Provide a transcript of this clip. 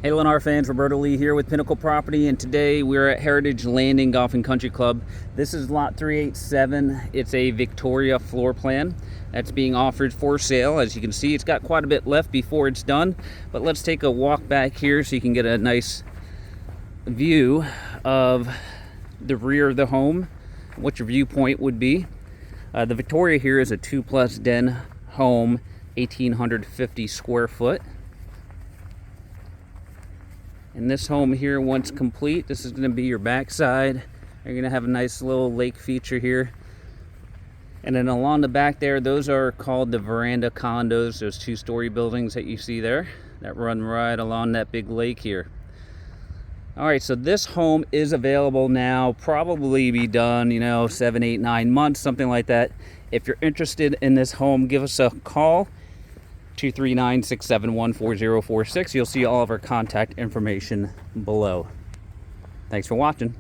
Hey Lennar fans, Roberto Lee here with Pinnacle Property, and today we're at Heritage Landing Golf and Country Club. This is lot 387. It's a Victoria floor plan that's being offered for sale. As you can see, it's got quite a bit left before it's done, but let's take a walk back here so you can get a nice view of the rear of the home, what your viewpoint would be. The Victoria here is a 2+ den home, 1,850 square foot. And this home here, once complete, this is going to be your backside. You're going to have a nice little lake feature here. And then along the back there, those are called the veranda condos, those 2-story buildings that you see there that run right along that big lake here. All right, so this home is available now, probably be done, 7, 8, 9 months, something like that. If you're interested in this home, give us a call. 239-671-4046. You'll see all of our contact information below. Thanks for watching.